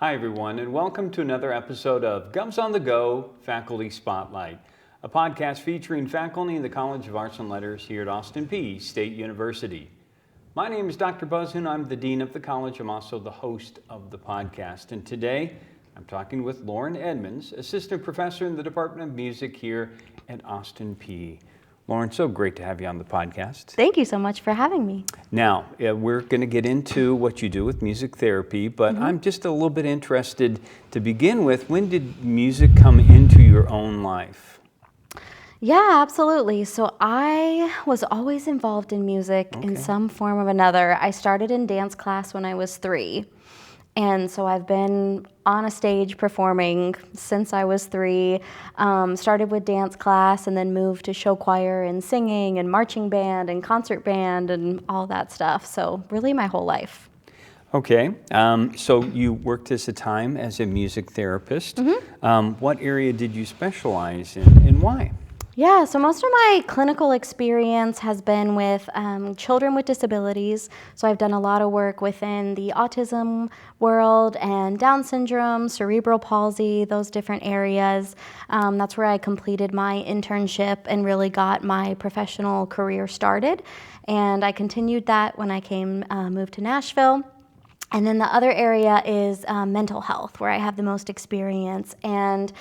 Hi everyone, and welcome to another episode of Govs on the Go Faculty Spotlight, a podcast featuring faculty in the College of Arts and Letters here at Austin Peay State University. My name is Dr. Buzz Hoon. I'm the Dean of the College. I'm also the host of the podcast. And today, I'm talking with Lauren Edmonds, Assistant Professor in the Department of Music here at Austin Peay. Lauren, so great to have you on the podcast. Thank you so much for having me. Now, we're going to get into what you do with music therapy, but I'm just a little bit interested to begin with. When did music come into your own life? Yeah, absolutely. So I was always involved in music in some form or another. I started in dance class when I was 3. And so I've been on a stage performing since I was 3, started with dance class and then moved to show choir and singing and marching band and concert band and all that stuff. So really my whole life. Okay, so you worked as a time as a music therapist. What area did you specialize in and why? Yeah, so most of my clinical experience has been with children with disabilities. So I've done a lot of work within the autism world and Down syndrome, cerebral palsy, those different areas. That's where I completed my internship and really got my professional career started. And I continued that when I moved to Nashville. And then the other area is mental health, where I have the most experience. And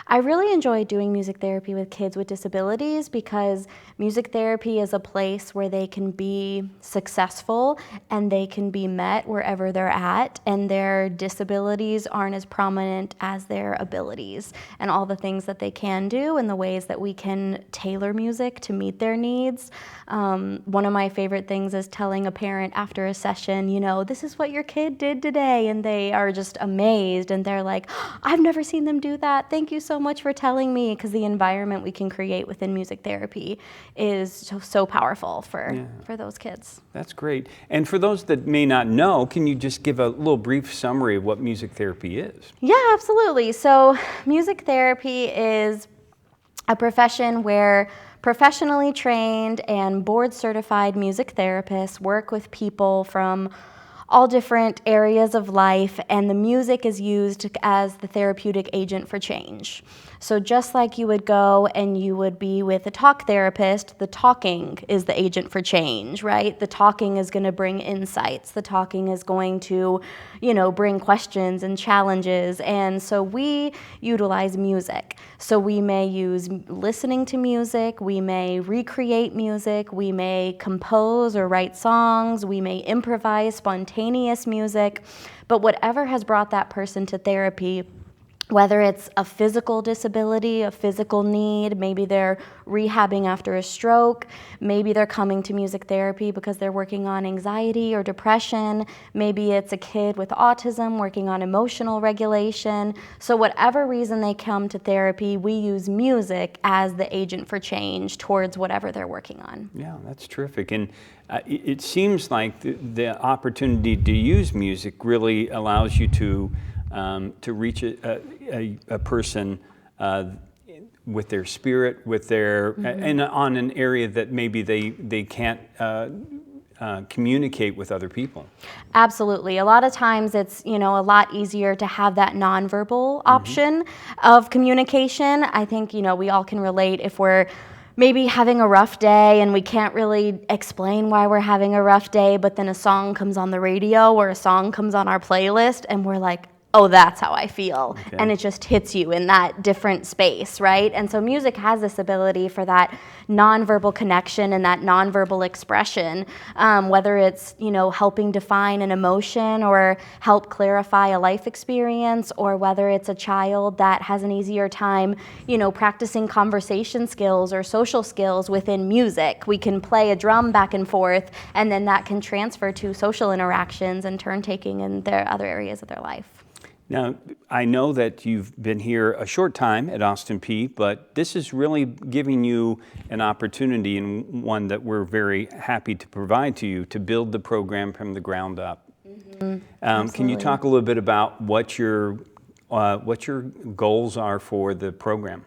I really enjoy doing music therapy with kids with disabilities because music therapy is a place where they can be successful and they can be met wherever they're at, and their disabilities aren't as prominent as their abilities, and all the things that they can do and the ways that we can tailor music to meet their needs. One of my favorite things is telling a parent after a session, you know, this is what your kid did today, and they are just amazed and they're like, I've never seen them do that. Thank you so much for telling me, because the environment we can create within music therapy is so powerful for those kids. That's great. And for those that may not know, can you just give a little brief summary of what music therapy is? Yeah, absolutely. So music therapy is a profession where professionally trained and board certified music therapists work with people from all different areas of life, and the music is used as the therapeutic agent for change. So just like you would go and you would be with a talk therapist, the talking is the agent for change, right? The talking is going to bring insights. The talking is going to, bring questions and challenges. And so we utilize music. So we may use listening to music, we may recreate music, we may compose or write songs, we may improvise spontaneous music, but whatever has brought that person to therapy, whether it's a physical disability, a physical need, maybe they're rehabbing after a stroke, maybe they're coming to music therapy because they're working on anxiety or depression, maybe it's a kid with autism working on emotional regulation. So whatever reason they come to therapy, we use music as the agent for change towards whatever they're working on. Yeah, that's terrific. And it seems like the opportunity to use music really allows you to reach a person with their spirit, with their and on an area that maybe they can't communicate with other people. Absolutely. A lot of times it's, a lot easier to have that nonverbal option of communication. I think, we all can relate if we're maybe having a rough day and we can't really explain why we're having a rough day, but then a song comes on the radio or a song comes on our playlist and we're like, oh, that's how I feel. Okay. And it just hits you in that different space, right? And so music has this ability for that nonverbal connection and that nonverbal expression, whether it's, helping define an emotion or help clarify a life experience, or whether it's a child that has an easier time, practicing conversation skills or social skills within music. We can play a drum back and forth, and then that can transfer to social interactions and turn-taking in their other areas of their life. Now, I know that you've been here a short time at Austin Peay, but this is really giving you an opportunity, and one that we're very happy to provide to you, to build the program from the ground up. Can you talk a little bit about what your goals are for the program?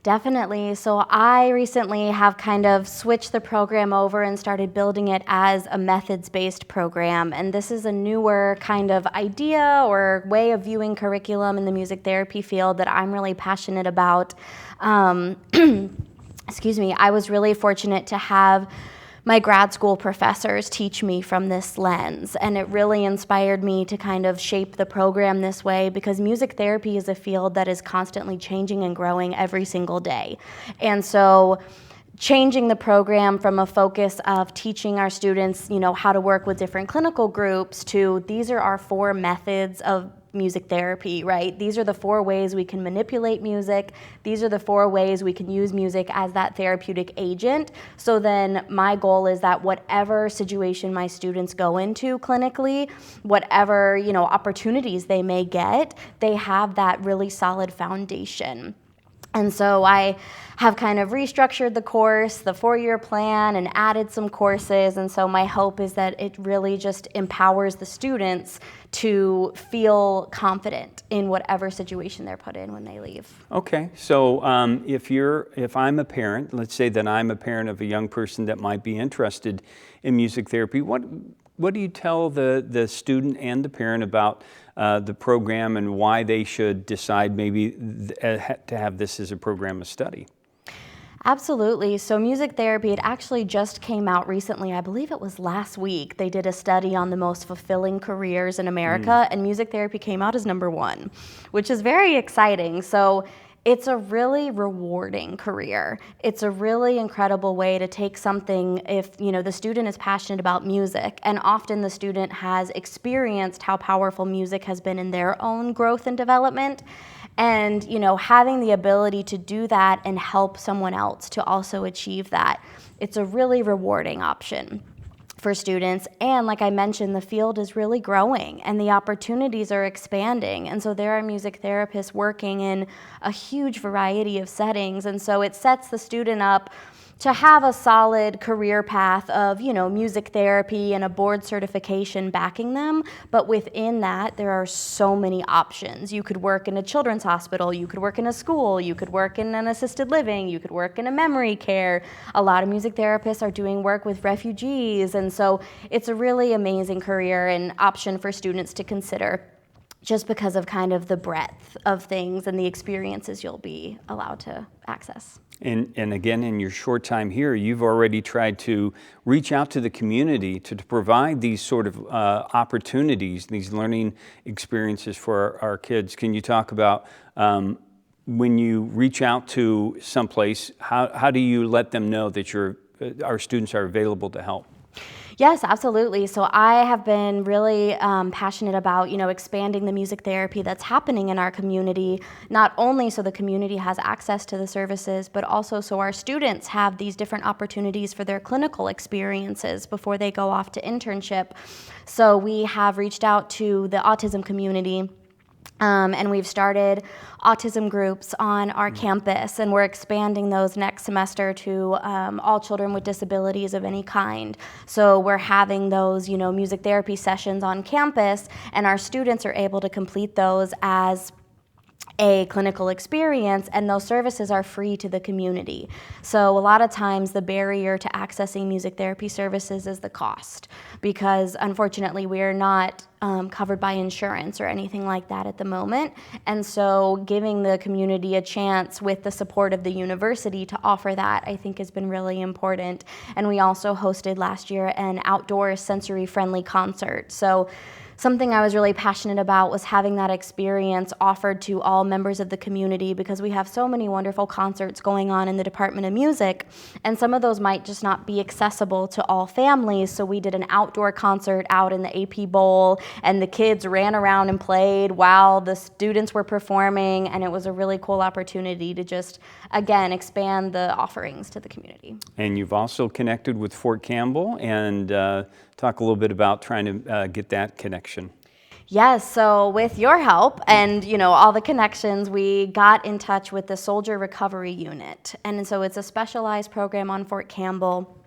Definitely. So I recently have kind of switched the program over and started building it as a methods-based program. And this is a newer kind of idea or way of viewing curriculum in the music therapy field that I'm really passionate about. Excuse me, I was really fortunate to have my grad school professors teach me from this lens, and it really inspired me to kind of shape the program this way, because music therapy is a field that is constantly changing and growing every single day. And so changing the program from a focus of teaching our students, how to work with different clinical groups to these are our 4 methods of music therapy, right? These are the 4 ways we can manipulate music. These are the 4 ways we can use music as that therapeutic agent. So then my goal is that whatever situation my students go into clinically, whatever, opportunities they may get, they have that really solid foundation. And so I have kind of restructured the course, the 4-year plan, and added some courses. And so my hope is that it really just empowers the students to feel confident in whatever situation they're put in when they leave. Okay, so if I'm a parent, let's say that I'm a parent of a young person that might be interested in music therapy, what do you tell the student and the parent about the program and why they should decide maybe to have this as a program of study? Absolutely. So music therapy, it actually just came out recently. I believe it was last week. They did a study on the most fulfilling careers in America, and music therapy came out as number 1, which is very exciting. So it's a really rewarding career. It's a really incredible way to take something if, the student is passionate about music, and often the student has experienced how powerful music has been in their own growth and development. And, having the ability to do that and help someone else to also achieve that, it's a really rewarding option for students. And like I mentioned, the field is really growing and the opportunities are expanding. And so there are music therapists working in a huge variety of settings. And so it sets the student up to have a solid career path of, music therapy and a board certification backing them. But within that, there are so many options. You could work in a children's hospital, you could work in a school, you could work in an assisted living, you could work in a memory care. A lot of music therapists are doing work with refugees. And so it's a really amazing career and option for students to consider, just because of kind of the breadth of things and the experiences you'll be allowed to access. And again, in your short time here, you've already tried to reach out to the community to provide these sort of opportunities, these learning experiences for our kids. Can you talk about when you reach out to someplace, how do you let them know that our students are available to help? Yes, absolutely. So I have been really passionate about, expanding the music therapy that's happening in our community, not only so the community has access to the services, but also so our students have these different opportunities for their clinical experiences before they go off to internship. So we have reached out to the autism community. And we've started autism groups on our campus, and we're expanding those next semester to all children with disabilities of any kind. So we're having those, music therapy sessions on campus, and our students are able to complete those as a clinical experience, and those services are free to the community. So a lot of times the barrier to accessing music therapy services is the cost, because unfortunately we are not covered by insurance or anything like that at the moment. And so giving the community a chance with the support of the university to offer that, I think, has been really important. And we also hosted last year an outdoor sensory-friendly concert. So something I was really passionate about was having that experience offered to all members of the community, because we have so many wonderful concerts going on in the Department of Music, and some of those might just not be accessible to all families. So we did an outdoor concert out in the AP Bowl, and the kids ran around and played while the students were performing, and it was a really cool opportunity to just, again, expand the offerings to the community. And you've also connected with Fort Campbell, and talk a little bit about trying to get that connection. Yes, so with your help and all the connections, we got in touch with the Soldier Recovery Unit. And so it's a specialized program on Fort Campbell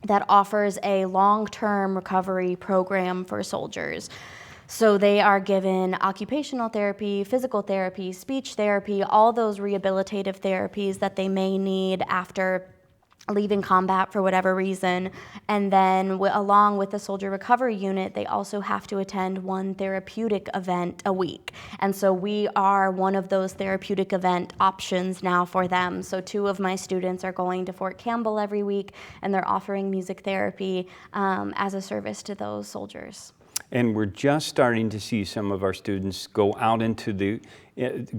that offers a long-term recovery program for soldiers. So they are given occupational therapy, physical therapy, speech therapy, all those rehabilitative therapies that they may need after leaving combat for whatever reason. And then along with the Soldier Recovery Unit, they also have to attend one therapeutic event a week. And so we are one of those therapeutic event options now for them. So 2 of my students are going to Fort Campbell every week, and they're offering music therapy as a service to those soldiers. And we're just starting to see some of our students go out into the,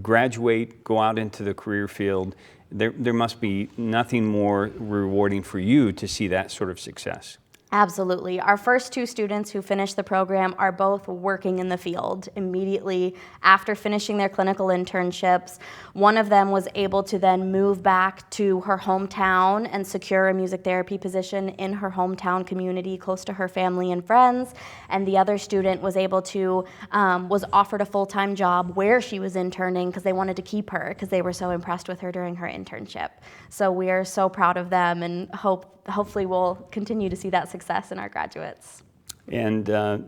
graduate, go out into the career field. There must be nothing more rewarding for you to see that sort of success. Absolutely. Our first 2 students who finished the program are both working in the field immediately after finishing their clinical internships. One of them was able to then move back to her hometown and secure a music therapy position in her hometown community close to her family and friends. And the other student was able to, was offered a full-time job where she was interning because they wanted to keep her because they were so impressed with her during her internship. So we are so proud of them and hopefully we'll continue to see that success in our graduates. And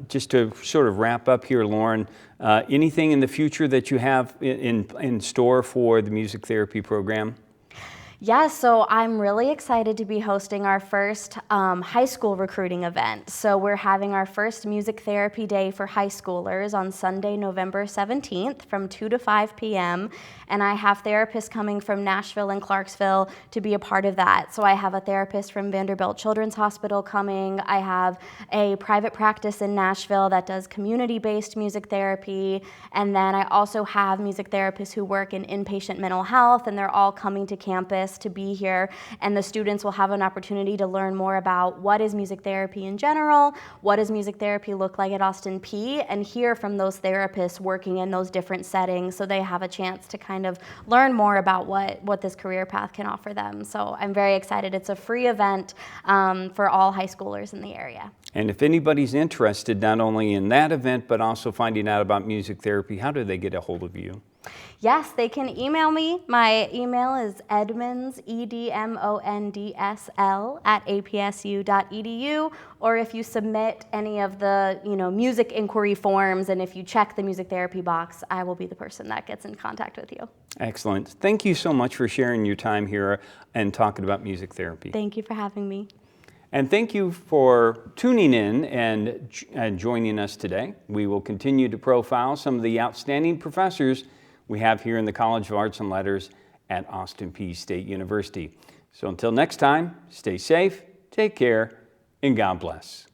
just to sort of wrap up here, Lauren, anything in the future that you have in store for the music therapy program? Yeah, so I'm really excited to be hosting our first high school recruiting event. So we're having our first music therapy day for high schoolers on Sunday, November 17th from 2 to 5 p.m. And I have therapists coming from Nashville and Clarksville to be a part of that. So I have a therapist from Vanderbilt Children's Hospital coming. I have a private practice in Nashville that does community-based music therapy. And then I also have music therapists who work in inpatient mental health, and they're all coming to campus to be here, and the students will have an opportunity to learn more about what is music therapy in general, what does music therapy look like at Austin Peay, and hear from those therapists working in those different settings so they have a chance to kind of learn more about what this career path can offer them. So I'm very excited. It's a free event for all high schoolers in the area. And if anybody's interested not only in that event but also finding out about music therapy, how do they get a hold of you? Yes, they can email me. My email is edmonds, EDMONDSL, @apsu.edu, or if you submit any of the music inquiry forms and if you check the music therapy box, I will be the person that gets in contact with you. Excellent. Thank you so much for sharing your time here and talking about music therapy. Thank you for having me. And thank you for tuning in and joining us today. We will continue to profile some of the outstanding professors we have here in the College of Arts and Letters at Austin Peay State University. So until next time, stay safe, take care, and God bless.